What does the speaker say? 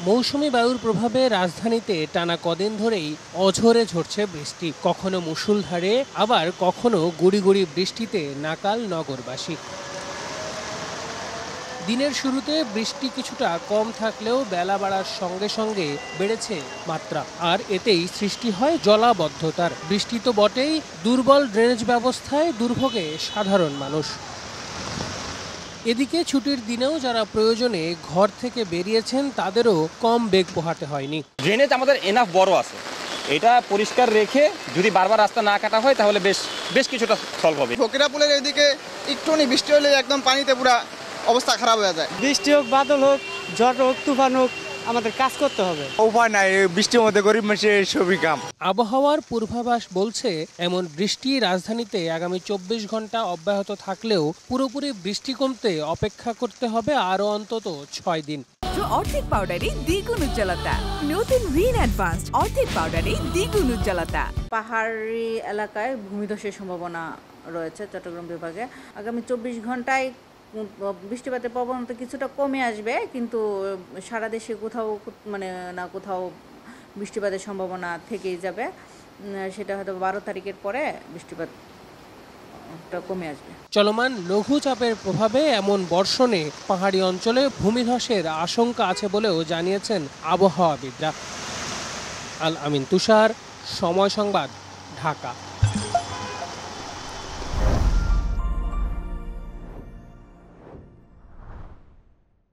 মৌসুমী বায়ুর প্রভাবে রাজধানীতে টানা কদিন ধরেই অঝরে ঝরছে বৃষ্টি, কখনো মুষলধারে আবার কখনো গুড়ি গুড়ি বৃষ্টিতে নাকাল নগরবাসী। দিনের শুরুতে বৃষ্টি কিছুটা কম থাকলেও বেলা বাড়ার সঙ্গে সঙ্গে বেড়েছে মাত্রা, আর এতেই সৃষ্টি হয় জলাবদ্ধতার। বৃষ্টি তো বটেই, দুর্বল ড্রেনেজ ব্যবস্থায় দুর্ভোগে সাধারণ মানুষ। এদিকে ছুটির দিনেও যারা প্রয়োজনে ঘর থেকে বেরিয়েছেন তাদেরও কম বেগ পোহাতে হয়নি। ড্রেনেজ আমাদের এনাফ বড় আছে, এটা পরিষ্কার রেখে যদি বারবার রাস্তা না কাটা হয় তাহলে বেশ কিছুটা সলভ হবে। ফকিরাপুলের এদিকে একটুখানি বৃষ্টি হলে একদম পানিতে পুরা অবস্থা খারাপ হয়ে যায়। বৃষ্টি হোক, বাদল হোক, ঝড় হোক, তুফান হোক, আমাদের কাজ করতে হবে। উপায় নাই, বৃষ্টির মধ্যে গরিব মানুষের সবই কাম। আবহাওয়ার পূর্বাভাস বলছে এমন বৃষ্টি রাজধানীতে আগামী 24 ঘন্টা অব্যাহত থাকলেও পুরোপুরি বৃষ্টি কমতে অপেক্ষা করতে হবে আরও অন্তত 6 দিন। অর্ধেক পাউডারে দ্বিগুণ উজ্জ্বলতা, নতুন রিন অ্যাডভান্সড অর্ধেক পাউডারে দ্বিগুণ উজ্জ্বলতা। পাহাড়ি এলাকায় ভূমিধসের সম্ভাবনা রয়েছে চট্টগ্রাম বিভাগে। আগামী 24 ঘন্টায় বৃষ্টিপাতের প্রবণতা কিছুটা কমে আসবে, কিন্তু সারা দেশে কোথাও না কোথাও বৃষ্টিপাতের সম্ভাবনা থেকেই যাবে। সেটা হয়তো 12 তারিখের পরে বৃষ্টিপাতটা কমে আসবে। চলমান লঘুচাপের প্রভাবে এমন বর্ষণে পাহাড়ি অঞ্চলে ভূমিধসের আশঙ্কা আছে বলেও জানিয়েছেন আবহাওয়াবিদরা। আল আমিন তুষার, সময় সংবাদ, ঢাকা।